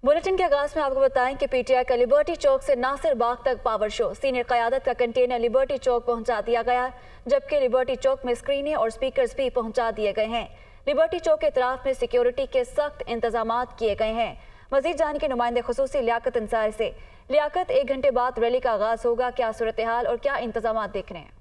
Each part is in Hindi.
बुलेटिन के आगाज में आपको बताएं कि पीटीआई का लिबर्टी चौक से नासिर बाग तक पावर शो। सीनियर क़यादत का कंटेनर लिबर्टी चौक पहुंचा दिया गया, जबकि लिबर्टी चौक में स्क्रीनें और स्पीकर्स भी पहुंचा दिए गए हैं। लिबर्टी चौक के इतराफ में सिक्योरिटी के सख्त इंतजाम किए गए हैं। मजीद जाने के नुमाइंदे खुसूसी लियाकत अंसारी से। लियाकत, 1 घंटे बाद रैली का आगाज होगा, क्या सूरत हाल और क्या इंतजाम देख रहे हैं?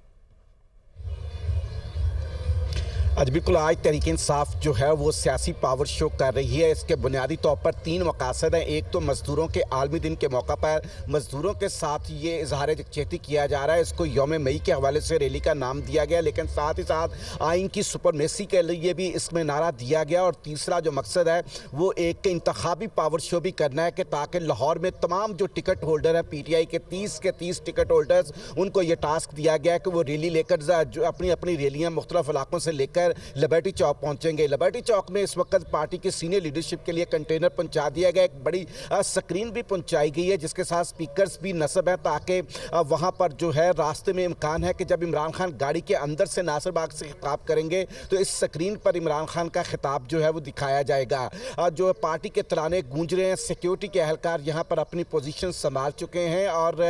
आज बिल्कुल आज तहरीक इंसाफ जो है वो सियासी पावर शो कर रही है। इसके बुनियादी तौर पर 3 मकासद हैं। एक तो मजदूरों के आलमी दिन के मौका पर मजदूरों के साथ ये इजहार यकजहती किया जा रहा है। इसको यौम मई के हवाले से रैली का नाम दिया गया, लेकिन साथ ही साथ आइन की सुपरमेसी के लिए भी इसमें नारा दिया गया। और तीसरा जो मकसद है वो एक इंतखाबी पावर शो भी करना है कि ताकि लाहौर में तमाम जो टिकट होल्डर हैं पीटीआई के 30 टिकट होल्डर्स, उनको ये टास्क दिया गया है कि वो रैली लेकर जो अपनी अपनी रैलियाँ मुख्तलिफ इलाकों से लेकर लिबर्टी चौक पहुंचेंगे। लिबर्टी चौक में इस वक्त पार्टी की सीनियर लीडरशिप के लिए कंटेनर पहुंचा दिया गया, एक बड़ी स्क्रीन भी पहुंचाई गई है जिसके साथ स्पीकर्स भी नस्ब हैं, ताकि वहां पर जो है रास्ते में इम्कान है कि जब इमरान खान गाड़ी के अंदर से नासिर बाग से खिताब करेंगे तो इस स्क्रीन पर इमरान खान का खिताब जो है वो दिखाया जाएगा। जो पार्टी के तराने गूंज रहे हैं, सिक्योरिटी के एहलकार यहाँ पर अपनी पोजीशन संभाल चुके हैं और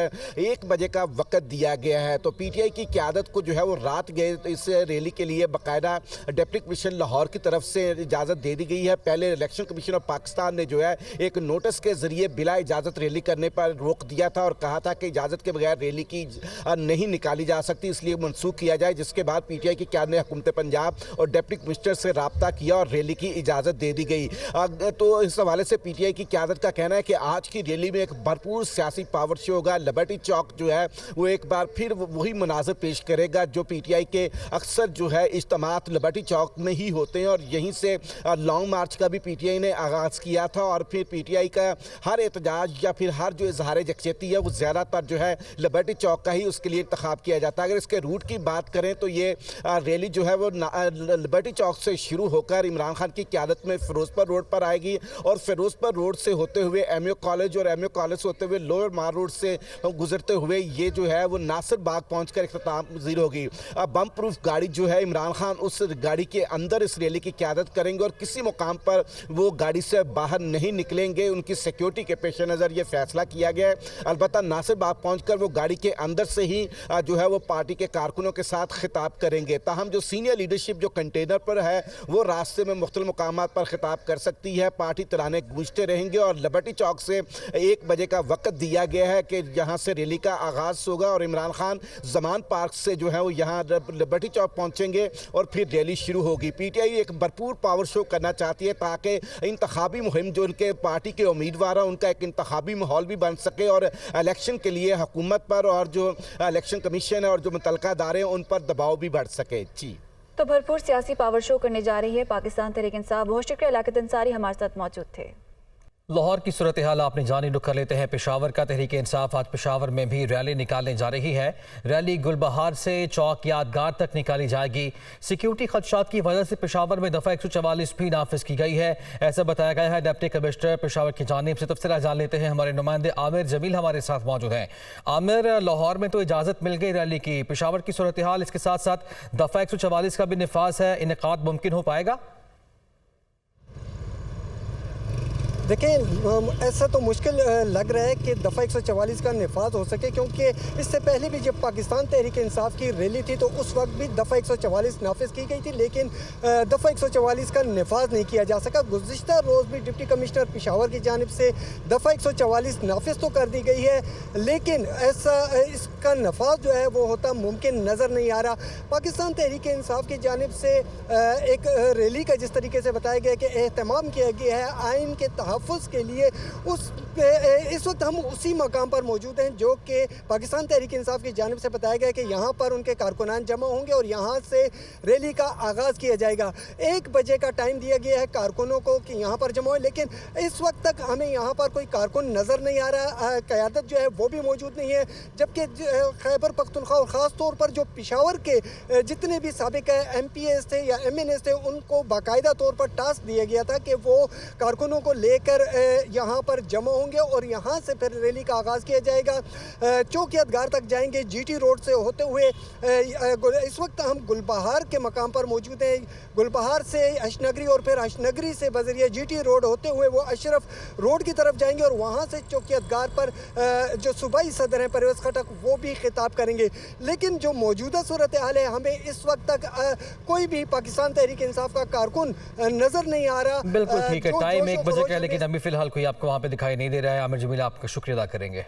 1 बजे का वक्त दिया गया है। तो पीटीआई की क़यादत को जो है वो रात गए इस रैली के लिए बाकायदा डिप्टी कमिश्नर लाहौर की तरफ से इजाज़त दे दी गई है। पहले इलेक्शन कमीशन ऑफ पाकिस्तान ने जो है एक नोटिस के जरिए बिला इजाज़त रैली करने पर रोक दिया था और कहा था कि इजाज़त के बगैर रैली की नहीं निकाली जा सकती, इसलिए मनसूख किया जाए। जिसके बाद पीटीआई की क़यादत ने हुकूमत पंजाब और डिप्टी कमिश्नर से रब्ता किया और रैली की इजाज़त दे दी गई। तो इस हवाले से पीटीआई की क़यादत का कहना है कि आज की रैली में एक भरपूर सियासी पावर शो होगा। लिबर्टी चौक जो है वो एक बार फिर वही मनाज़र पेश करेगा जो पीटीआई के अक्सर जो है इज्तिमात लिबर्टी चौक में ही होते हैं और यहीं से लॉन्ग मार्च का भी पीटीआई ने आगाज़ किया था। और फिर पीटीआई का हर एहतजाज या फिर हर जो इजहार यकजहती है वो ज़्यादातर जो है लिबर्टी चौक का ही उसके लिए इंतखाब किया जाता है। अगर इसके रूट की बात करें तो ये रैली जो है वो लिबर्टी चौक से शुरू होकर इमरान खान की क़यादत में फ़िरोज़पुर रोड पर आएगी और फ़िरोज़पुर रोड से होते हुए एमयू कॉलेज और एमयू कॉलेज से होते हुए लोअर मार रोड से गुजरते हुए ये जो है वो नासिर बाग पहुँच कर इख्तिताम पज़ीर होगी। बम प्रूफ गाड़ी जो है इमरान खान उस गाड़ी के अंदर इस रैली की क़यादत करेंगे और किसी मुकाम पर वो गाड़ी से बाहर नहीं निकलेंगे। उनकी सिक्योरिटी के पेश नज़र ये फैसला किया गया है। अलबत्ता नासिर बाग पहुंचकर वो गाड़ी के अंदर से ही जो है वो पार्टी के कारकुनों के साथ खिताब करेंगे। ताहम जो सीनियर लीडरशिप जो कंटेनर पर है वो रास्ते में मुख्तलिफ मुकामात पर खिताब कर सकती है। पार्टी तराने गूंजते रहेंगे और लिबर्टी चौक से 1 बजे का वक्त दिया गया है कि यहाँ से रैली का आगाज़ होगा और इमरान खान जमान पार्क से जो है वो यहाँ लिबर्टी चौक पहुँचेंगे और फिर रैली शुरू होगी। पीटीआई एक भरपूर पावर शो करना चाहती है ताकि इंतखाबी मुहिम जो उनके पार्टी के उम्मीदवार हैं उनका एक इंतखाबी माहौल भी बन सके और इलेक्शन के लिए हुकूमत पर और जो इलेक्शन कमीशन है और जो मुतल्लिका अदारे हैं उन पर दबाव भी बढ़ सके। जी, तो भरपूर सियासी पावर शो करने जा रही है पाकिस्तान तहरीक इंसाफ। बहुत शुक्रिया, लियाकत अंसारी हमारे साथ मौजूद थे। लाहौर की सूरत हाल आपने जानी, रुख कर लेते हैं पेशावर का। तहरीक इंसाफ आज पेशावर में भी रैली निकालने जा रही है। रैली गुलबहार से चौक यादगार तक निकाली जाएगी। सिक्योरिटी खदशात की वजह से पेशावर में दफ़ा 144 भी नाफिज की गई है, ऐसा बताया गया है डिप्टी कमिश्नर पेशावर की जानिब से। तफसील जान लेते हैं, हमारे नुमाइंदे आमिर जमील हमारे साथ मौजूद हैं। आमिर, लाहौर में तो इजाज़त मिल गई रैली की, पेशावर की सूरत हाल, इसके साथ साथ दफ़ा 144 का भी निफाज है, इनेकाद मुमकिन हो पाएगा? देखिए, ऐसा तो मुश्किल लग रहा है कि दफ़ा 144 का नफाज हो सके, क्योंकि इससे पहले भी जब पाकिस्तान तहरीक इंसाफ की रैली थी तो उस वक्त भी दफ़ा 144 नाफिज की गई थी, लेकिन दफ़ा 144 का नफाज नहीं किया जा सका। गुज़िश्ता रोज़ भी डिप्टी कमिश्नर पेशावर की जानिब से दफ़ा 144 नाफिज तो कर दी गई है, लेकिन ऐसा इसका नफाज जो है वो होता मुमकिन नज़र नहीं आ रहा। पाकिस्तान तहरीक इंसाफ की जानिब से एक रैली का जिस तरीके से बताया गया कि एहतमाम किया गया है आइन के तहफ़्फ़ुज़ के लिए, इस वक्त हम उसी मकाम पर मौजूद हैं जो कि पाकिस्तान तहरीक इंसाफ की जानिब से बताया गया कि यहाँ पर उनके कारकुनान जमा होंगे और यहाँ से रैली का आगाज़ किया जाएगा। 1 बजे का टाइम दिया गया है कारकुनों को कि यहाँ पर जमा हो, लेकिन इस वक्त तक हमें यहाँ पर कोई कारकुन नज़र नहीं आ रहा। क़यादत जो है वो भी मौजूद नहीं है, जबकि खैबर पख्तूनख्वा और ख़ास तौर पर जो पेशावर के जितने भी साबिक MPs थे या MNAs थे उनको बाकायदा तौर पर टास्क दिया गया था कि वो कारकुनों को ले लेकर यहाँ पर जमा होंगे और यहाँ से फिर रैली का आगाज़ किया जाएगा। चौक यादगार तक जाएंगे जीटी रोड से होते हुए। इस वक्त हम गुलबहार के मकाम पर मौजूद हैं। गुलबहार से हशनगरी और फिर हशनगरी से बजरिया जीटी रोड होते हुए वो अशरफ रोड की तरफ जाएंगे और वहाँ से चौक यादगार पर जो सूबाई सदर हैं परवेज़ खटक वो भी खिताब करेंगे। लेकिन जो मौजूदा सूरत हाल है, हमें इस वक्त तक कोई भी पाकिस्तान तहरीक इंसाफ का कारकुन नजर नहीं आ रहा। बिल्कुल ठीक है, टाइम 1 बजे का है, लेकिन अभी फिलहाल कोई आपको वहाँ पे दिखाई नहीं दे रहा है। आमिर जमीला, आपका शुक्रिया अदा करेंगे।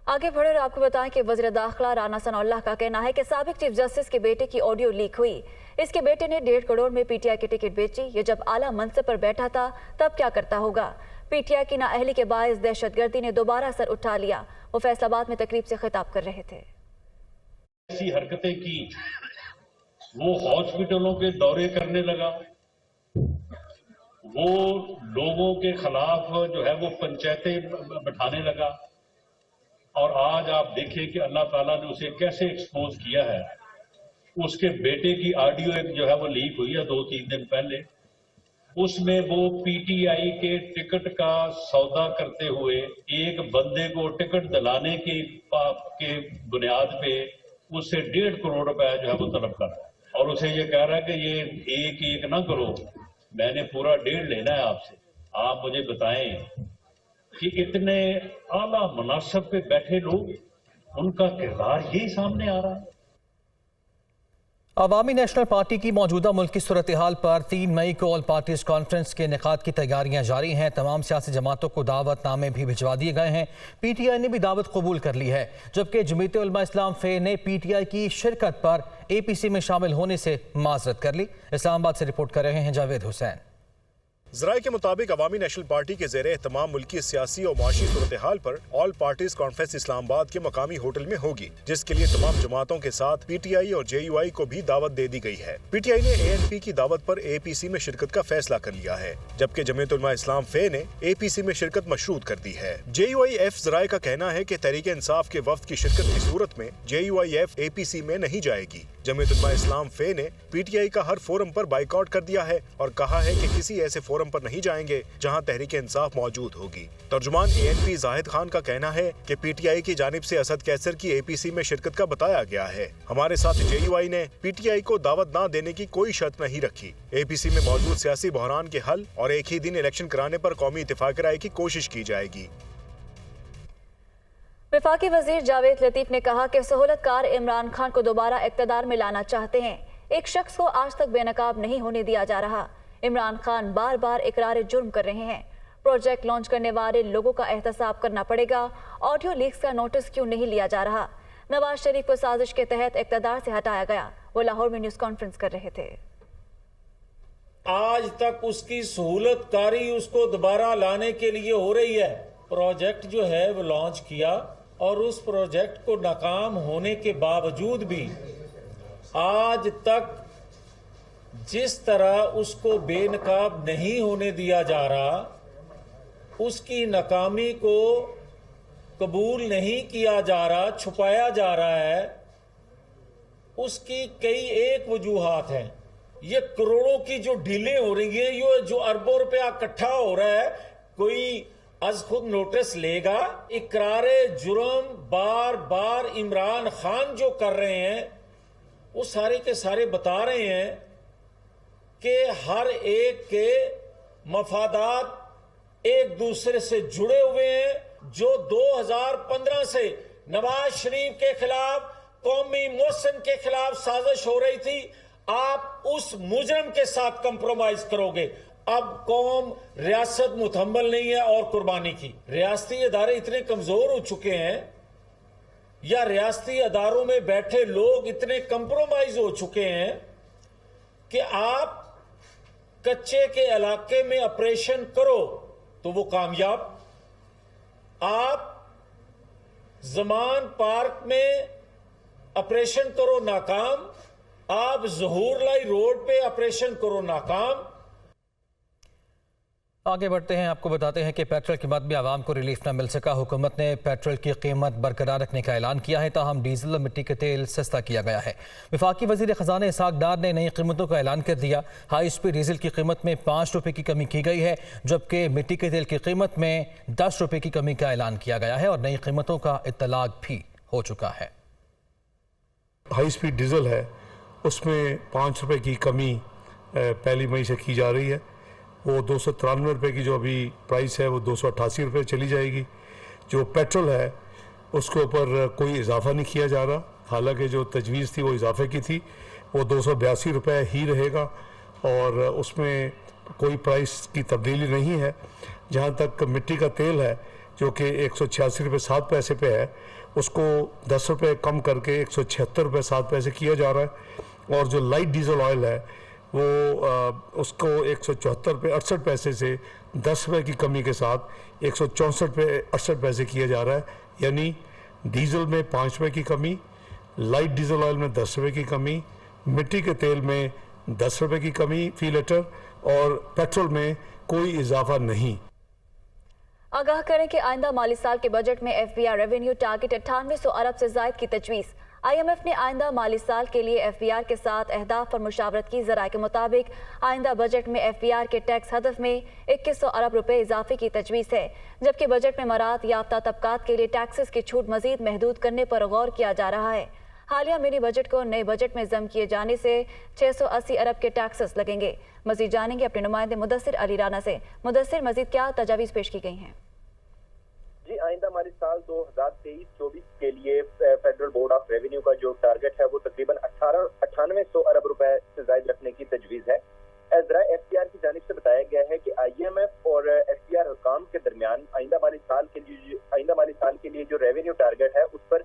आगे बढ़े और आपको बताएं कि वज़ीर दाखिला राना सनाउल्लाह का कहना है कि साबिक चीफ जस्टिस के बेटे की ऑडियो लीक हुई। इसके बेटे ने 1.5 करोड़ में पीटीआई की टिकट बेची। ये जब आला मनसब पर बैठा था तब क्या करता होगा। पीटीआई की नाअहली के बायस दहशतगर्दी ने दोबारा सर उठा लिया। वो फैसलाबाद में तकरीब से खिताब कर रहे थे। ऐसी हरकतें की, वो हॉस्पिटलों के दौरे करने लगा, वो लोगों के खिलाफ जो है वो पंचायतें बैठाने लगा। और आज आप देखें कि अल्लाह ताला ने उसे कैसे एक्सपोज किया है। उसके बेटे की ऑडियो एक जो है वो लीक हुई है 2-3 दिन पहले। उसमें वो पीटीआई के टिकट का सौदा करते हुए एक बंदे को टिकट दिलाने की बुनियाद पे उससे 1.5 करोड़ रुपया जो है वो तलब कर रहा है और उसे ये कह रहा है कि ये एक ना करो, मैंने पूरा 1.5 लेना है आपसे। आप मुझे बताएं कि इतने आला मुनासब पे बैठे लोग, उनका किरदार यही सामने आ रहा है। अवामी नेशनल पार्टी की मौजूदा मुल्क की सूरत हाल पर 3 मई को ऑल पार्टीज कॉन्फ्रेंस के इनेकाद की तैयारियां जारी हैं। तमाम सियासी जमातों को दावतनामे भी भिजवा दिए गए हैं। पीटीआई ने भी दावत कबूल कर ली है, जबकि जमीयत उलमा इस्लाम फे ने पीटीआई की शिरकत पर एपीसी में शामिल होने से माजरत कर ली। इस्लामाबाद से रिपोर्ट कर रहे हैं जावेद हुसैन। ज़राए के मुताबिक अवामी नेशनल पार्टी के ज़ेरे तमाम मुल्की सियासी और माशी सूरत हाल पर ऑल पार्टीज कॉन्फ्रेंस इस्लामाबाद के मकामी होटल में होगी, जिसके लिए तमाम जमातों के साथ पीटीआई और जेयूआई को भी दावत दे दी गई है। पीटीआई ने एएनपी की दावत पर एपीसी में शिरकत का फैसला कर लिया है, जबकि जमीयत उलमा इस्लाम फे ने एपीसी में शिरकत मशरूत कर दी है। जेयूआईएफ ज़राए का कहना है कि तहरीक इंसाफ के वफ्द की शिरकत की सूरत में जेयूआईएफ एपीसी में नहीं जाएगी। जमीयत उलमा इस्लाम फे ने पीटीआई का हर फोरम पर बाइकआउट कर दिया है और कहा है कि किसी ऐसे फोरम पर नहीं जाएंगे जहां तहरीक इंसाफ मौजूद होगी। तर्जुमान एएनपी जाहिद खान का कहना है कि पीटीआई की जानिब से असद कैसर की एपीसी में शिरकत का बताया गया है। हमारे साथ जेयूआई ने पीटीआई को दावत न देने की कोई शर्त नहीं रखी। एपीसी में मौजूद सियासी बहरान के हल और एक ही दिन इलेक्शन कराने पर कौमी इत्तेफाक राय की कोशिश की जाएगी। वफाकी वजीर जावेद लतीफ ने कहा कि सहूलतकार इमरान खान को दोबारा इक़्तिदार में लाना चाहते हैं। एक शख्स को आज तक बेनकाब नहीं होने दिया जा रहा। इमरान खान बार बार इकरार जुर्म कर रहे हैं। प्रोजेक्ट लॉन्च करने वाले लोगों का एहतसाब करना पड़ेगा। ऑडियो लीक्स का नोटिस क्यों नहीं लिया जा रहा। नवाज शरीफ को साजिश के तहत इक़्तिदार से हटाया गया। वो लाहौर में न्यूज़ कॉन्फ्रेंस कर रहे थे। आज तक उसकी सहूलतकारी उसको दोबारा लाने के लिए हो रही है। प्रोजेक्ट जो है वो लॉन्च किया और उस प्रोजेक्ट को नाकाम होने के बावजूद भी आज तक जिस तरह उसको बेनकाब नहीं होने दिया जा रहा, उसकी नाकामी को कबूल नहीं किया जा रहा, छुपाया जा रहा है, उसकी कई एक वजूहात हैं। ये करोड़ों की जो डीलें हो रही है, ये जो अरबों रुपया इकट्ठा हो रहा है, कोई आज खुद नोटिस लेगा। इकरारे जुर्म बार बार इमरान खान जो कर रहे हैं, वो सारे के सारे बता रहे हैं कि हर एक के मफादात एक दूसरे से जुड़े हुए हैं। जो 2015 से नवाज शरीफ के खिलाफ, कौमी मोहसिन के खिलाफ साजिश हो रही थी, आप उस मुजरम के साथ कंप्रोमाइज करोगे। अब कौम रियासत मुतहम्मल नहीं है और कुर्बानी की। रियासती इदारे इतने कमजोर हो चुके हैं या रियासती अदारों में बैठे लोग इतने कंप्रोमाइज हो चुके हैं कि आप कच्चे के इलाके में ऑपरेशन करो तो वो कामयाब, आप जमान पार्क में ऑपरेशन करो नाकाम, आप ज़हूर लाई रोड पे ऑपरेशन करो नाकाम। आगे बढ़ते हैं, आपको बताते हैं कि पेट्रोल कीमत में आवाम को रिलीफ न मिल सका। हुकूमत ने पेट्रोल की कीमत बरकरार रखने का ऐलान किया है, ताहम डीजल और मिट्टी के तेल सस्ता किया गया है। वफाकी वजीर खजाना इसहाक डार ने नई कीमतों का ऐलान कर दिया। हाई स्पीड डीजल की कीमत में 5 रुपये की कमी की गई है, जबकि मिट्टी के तेल की कीमत में 10 रुपये की कमी का ऐलान किया गया है और नई कीमतों का इत्तलाक भी हो चुका है। हाई स्पीड डीजल है, उसमें 5 रुपये की कमी 1 मई से की जा रही है। वो 293 रुपये की जो अभी प्राइस है वो 288 रुपये चली जाएगी। जो पेट्रोल है उसके ऊपर कोई इजाफा नहीं किया जा रहा, हालांकि जो तजवीज़ थी वो इजाफे की थी, वो 282 रुपये ही रहेगा और उसमें कोई प्राइस की तब्दीली नहीं है। जहाँ तक मिट्टी का तेल है जो कि 186 रुपये 7 पैसे पे है, उसको 10 रुपये कम करके 176 रुपये 7 पैसे किया जा रहा है। और जो लाइट डीजल ऑयल है वो उसको 174 रुपये 68 पैसे से 10 रुपये की कमी के साथ 164 रुपये 68 पैसे किया जा रहा है। यानी डीजल में 5 रुपये की कमी, लाइट डीजल ऑयल में 10 रुपये की कमी, मिट्टी के तेल में 10 रुपये की कमी फी लीटर और पेट्रोल में कोई इजाफा नहीं। आगाह करें कि आइंदा माली साल के बजट में FBR रेवेन्यू टारगेट 9800 अरब से जायद की तजवीज़। IMF ने आइंदा माली साल के लिए FBR के साथ अहदाफ पर मुशावरत की। ज़राए के मुताबिक आइंदा बजट में FBR के टैक्स हदफ में 2100 अरब रुपए इजाफे की तजवीज़ है, जबकि बजट में मरात याफ्ता तबकात के लिए टैक्सेस की छूट मजीद महदूद करने पर गौर किया जा रहा है। हालिया मिनी बजट को नए बजट में जम किए जाने से 680 अरब के टैक्सेस लगेंगे। मजीद जानेंगे अपने नुमाइंदे मुदस्सिर अली राना से। मुदस्सिर, मजीद क्या तजावीज़ पेश की गई हैं? जी, आइंदा माली साल 2023-24 के लिए फेडरल बोर्ड ऑफ रेवेन्यू का जो टारगेट है वो तकरीबन 9800 अरब रुपए से जायद रखने की तजवीज़ है। ज़राए FBR की जानिब से बताया गया है कि IMF और FBR हुकाम के दरमियान आइंदा माली साल के लिए जो रेवेन्यू टारगेट है उस पर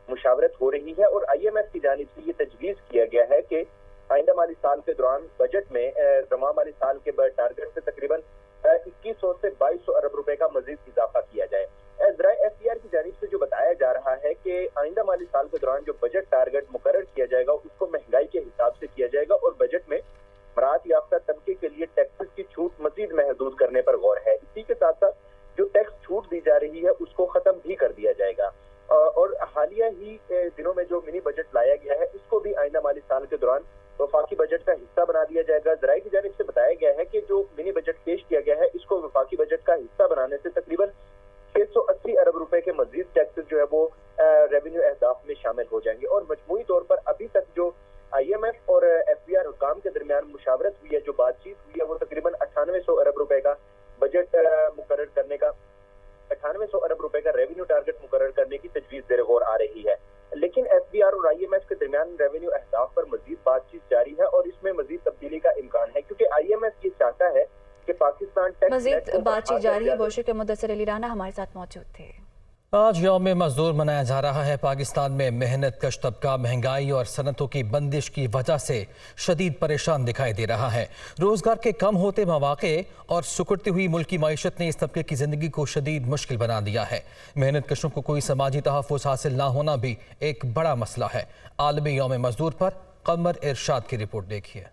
मुशावरत हो रही है और IMF की जानिब से ये तजवीज़ किया गया है कि आइंदा माली साल के दौरान बजट में रवा माली साल के टारगेट से तकरीबन 2100 से 2200 अरब रुपए का मजीद इजाफा किया जाए। ज़राए FBR की जानिब से जो बताया जा रहा है कि आइंदा माली साल के दौरान जो बजट टारगेट मुकर्रर किया जाएगा उसको महंगाई के हिसाब से किया जाएगा और बजट में मरात याफ्ता तबके के लिए टैक्सेस की छूट मजीद महदूद करने पर गौर है। इसी के साथ साथ जो टैक्स छूट दी जा रही है उसको खत्म भी कर दिया जाएगा और हालिया ही दिनों में जो मिनी बजट लाया गया है इसको भी आइंदा माली साल के दौरान वफाकी बजट का हिस्सा बना दिया जाएगा। ज़राए की जानिब से बताया गया है कि जो मिनी बजट पेश किया गया है इसको वफाकी बजट का हिस्सा बनाने से तकरीबन 680 अरब रुपए के मजीद टैक्सेस जो है वो रेवेन्यू अहदाफ में शामिल हो जाएंगे और मजमूई तौर पर अभी तक जो IMF और FBR हुकाम के दरमियान मुशावरत हुई है, जो बातचीत हुई है, वो तकरीबन 9800 अरब रुपए का बजट मुकर्रर करने का 9800 अरब रुपए का रेवेन्यू टारगेट मुकर्रर करने की तजवीज़ ज़ेर गौर आ रही है। लेकिन FBR और IMF के दरमियान रेवेन्यू अहदाफ पर मजीद बातचीत जारी है और इसमें मजीद तब्दीली का इम्कान है क्योंकि IMF ये चाहता है कि पाकिस्तान मजीद बातचीत जारी है। बहुत शुक्रिया, मुदस्सिर अली राना हमारे साथ मौजूद थे। आज यौम मजदूर मनाया जा रहा है। पाकिस्तान में मेहनत कश तबका महंगाई और सनतों की बंदिश की वजह से शदीद परेशान दिखाई दे रहा है। रोजगार के कम होते मौके और सुकड़ती हुई मुल्की मईशत ने इस तबके की जिंदगी को शदीद मुश्किल बना दिया है। मेहनत कशों को कोई समाजी तहफ़्फ़ुज़ हासिल ना होना भी एक बड़ा मसला है। आलमी यौम मजदूर पर कमर इरशाद की रिपोर्ट देखिए।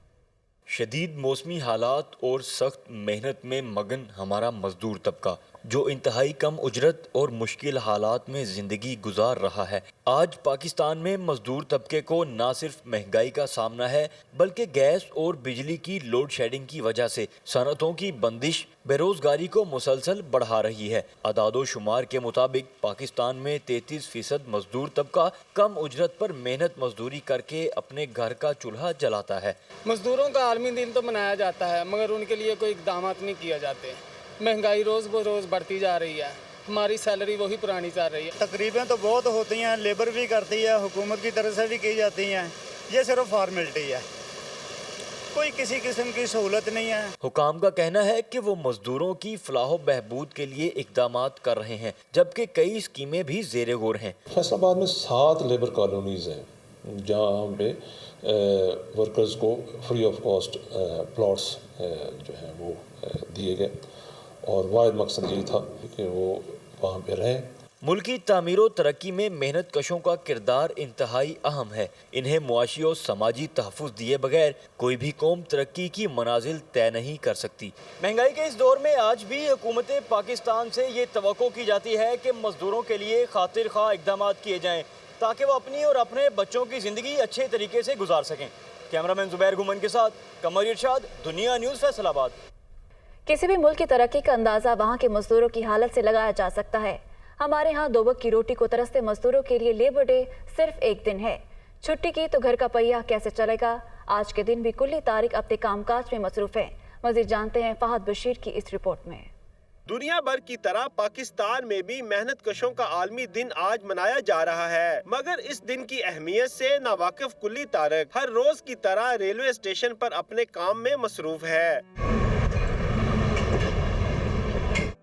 शदीद मौसमी हालात और सख्त मेहनत में मगन हमारा मजदूर तबका जो इंतहाई कम उजरत और मुश्किल हालात में ज़िंदगी गुजार रहा है। आज पाकिस्तान में मजदूर तबके को न सिर्फ महंगाई का सामना है बल्कि गैस और बिजली की लोड शेडिंग की वजह से सनतों की बंदिश बेरोजगारी को मुसलसल बढ़ा रही है। अदादो शुमार के मुताबिक पाकिस्तान में 33% मजदूर तबका कम उजरत पर मेहनत मजदूरी करके अपने घर का चूल्हा जलाता है। मजदूरों का आलमी दिन तो मनाया जाता है मगर उनके लिए कोई इकदाम नहीं किया जाते। महंगाई रोज़ ब रोज़ बढ़ती जा रही है, हमारी सैलरी वही पुरानी चल रही है। तकरीबें तो बहुत होती हैं, लेबर भी करती है, हुकूमत की तरफ से भी की जाती हैं, ये सिर्फ फॉर्मेलिटी है, कोई किसी किस्म की सहूलत नहीं है। हुकाम का कहना है कि वो मजदूरों की फलाह बहबूद के लिए इकदामात कर रहे हैं जबकि कई स्कीमें भी ज़ेरे गौर हैं। फैसलाबाद में 7 लेबर कॉलोनीज हैं जहाँ पे वर्कर्स को फ्री ऑफ कॉस्ट प्लॉट्स जो हैं वो दिए गए और वाहिद मकसद ये था कि वो वहाँ पे रहें। मुल्क की तामीर और तरक्की में मेहनत कशों का किरदार इंतहाई अहम है। इन्हें मुआशी और समाजी तहफ़्फ़ुज़ दिए बगैर कोई भी कौम तरक्की की मनाजिल तय नहीं कर सकती। महंगाई के इस दौर में आज भी हुकूमत पाकिस्तान से ये तवक्को की जाती है कि मज़दूरों के लिए खातिर खा इक़दाम किए जाएँ ताकि वो अपनी और अपने बच्चों की ज़िंदगी अच्छे तरीके से गुजार सकें। कैमरामैन जुबैर गुमन के साथ कमर इरशाद, दुनिया न्यूज़, फैसलाबाद। किसी भी मुल्क की तरक्की का अंदाज़ा वहाँ के मजदूरों की हालत से लगाया जा सकता है। हमारे यहाँ 2 वक्त की रोटी को तरसते मजदूरों के लिए लेबर डे सिर्फ एक दिन है। छुट्टी की तो घर का पहिया कैसे चलेगा। आज के दिन भी कुल्ली तारिक अपने कामकाज में मसरूफ है। मज़ीद जानते हैं फहद बशीर की इस रिपोर्ट में। दुनिया भर की तरह पाकिस्तान में भी मेहनत कशों का आलमी दिन आज मनाया जा रहा है, मगर इस दिन की अहमियत से नावाकिफ कुल्ली तारिक हर रोज की तरह रेलवे स्टेशन पर अपने काम में मसरूफ है।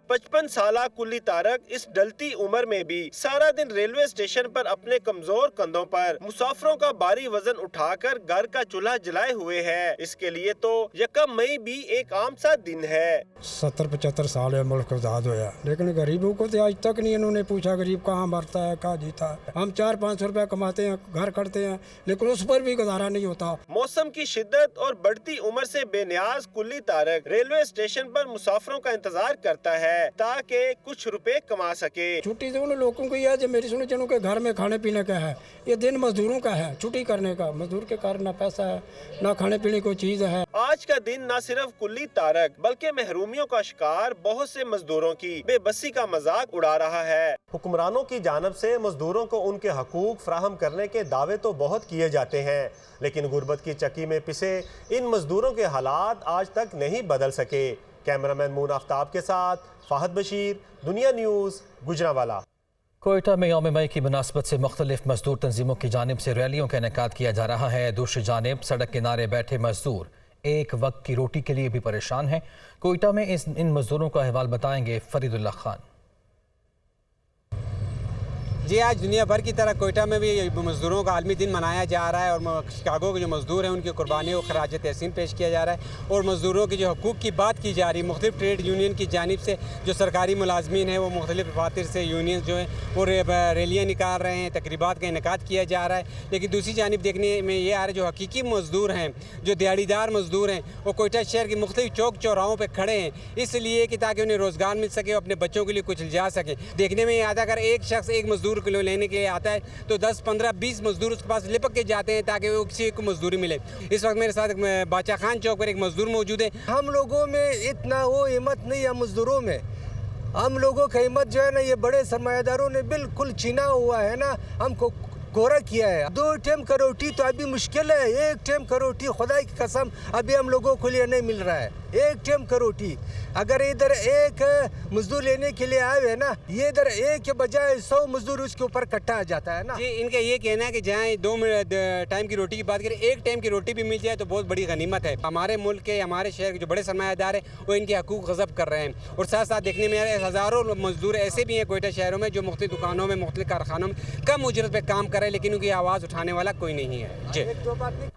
55 साला कुल्ली तारक इस डलती उम्र में भी सारा दिन रेलवे स्टेशन पर अपने कमजोर कंधों पर मुसाफिरों का भारी वजन उठाकर घर का चूल्हा जलाए हुए है। इसके लिए तो 1 मई भी एक आम सा दिन है। 70-75 साल है मुल्क आजाद होया, लेकिन गरीबों को तो आज तक नहीं इन्होंने पूछा गरीब कहाँ मरता है, कहाँ जीता है। हम 400-500 रुपया कमाते हैं, घर करते हैं, लेकिन उस पर भी गुजारा नहीं होता। मौसम की शिद्दत और बढ़ती उम्र से बेनियाज कुल्ली तारक रेलवे स्टेशन पर मुसाफिरों का इंतजार करता है ताकि कुछ रुपए कमा सके। छुट्टी तो उन लोगों को ही है जो मेरी सुनो जनों के घर में खाने पीने का है। ये दिन मजदूरों का है, छुट्टी करने का। मजदूर के कारण ना पैसा है, ना खाने पीने को चीज है। आज का दिन न सिर्फ कुल्ली तारक बल्कि महरूमियों का शिकार बहुत से मजदूरों की बेबसी का मजाक उड़ा रहा है। हुक्मरानों की जानब से मजदूरों को उनके हकूक फराहम करने के दावे तो बहुत किए जाते हैं, लेकिन गुर्बत की चक्की में पिसे इन मजदूरों के हालात आज तक नहीं बदल सके। कैमरामैन मून आफ्ताब के साथ फहद बशीर, दुनिया न्यूज़, गुजरांवाला। कोयटा में यौम मई की मुनासबत से मुख्तलिफ मजदूर तंजीमों की जानिब से रैलियों का इनेकाद किया जा रहा है। दूसरी जानिब सड़क किनारे बैठे मजदूर एक वक्त की रोटी के लिए भी परेशान हैं। कोयटा में इन मजदूरों का अहवाल बताएंगे फरीदुल्लाह खान। जी, आज दुनिया भर की तरह कोयटा में भी मज़दूरों का आलमी दिन मनाया जा रहा है और शिकागो के जो मज़दूर हैं उनकी कुर्बानियों को खराज तहसीन पेश किया जा रहा है और मज़दूरों के जो हकूक़ की बात की जा रही है। मुख्तलिफ ट्रेड यूनियन की जानिब से जो सरकारी मुलाजमीन हैं वो मुख्तलिफ खातिर से यूनियन जो हैं वो रैलियाँ निकाल रहे हैं, तकरीबात का इनेकाद किया जा रहा है। लेकिन दूसरी जानिब देखने में ये आ रहा है जो हकीकी मज़दूर हैं, जो दिहाड़ीदार मज़दूर हैं, वो कोयटा शहर के मुख्तलिफ चौक चौराहों पर खड़े हैं, इसलिए कि ताकि उन्हें रोज़गार मिल सके और अपने बच्चों के लिए कुछ जा सके। देखने में ये आता है अगर एक शख्स एक मज़दूर को लेने के लिए आता है तो 10, 15, 20 मजदूर उसके पास लिपक के जाते हैं ताकि वो किसी को मजदूरी मिले। इस वक्त मेरे साथ बादशाह खान चौक पर एक मजदूर मौजूद है। हम लोगों में इतना वो हिम्मत नहीं है मजदूरों में। हम लोगों की हिम्मत जो है ना ये बड़े सरमायादारों ने बिल्कुल छीना हुआ है ना, हमको कोरा किया है। 2 टाइम का रोटी तो अभी मुश्किल है, 1 टाइम का रोटी खुदा की कसम अभी हम लोगों को लिए नहीं मिल रहा है। 1 टाइम का रोटी अगर इधर एक मजदूर लेने के लिए आए है ना, ये इधर एक के बजाय 100 मजदूर उसके ऊपर इकट्ठा जाता है ना। जी, इनका ये कहना है कि जहाँ 2 टाइम की रोटी की बात करें, 1 टाइम की रोटी भी मिल जाए तो बहुत बड़ी गनीमत है। हमारे मुल्क के, हमारे शहर के जो बड़े सरमायादार हैं वो इनके हकूक गज़ब कर रहे हैं और साथ साथ देखने में हज़ारों मजदूर ऐसे भी हैं कोयटा शहरों में जो मुख्तलिफ दुकानों में, मुख्तलिफ कारखानों में कम उजरत पर काम कर रहे हैं, लेकिन उनकी आवाज़ उठाने वाला कोई नहीं है। जी।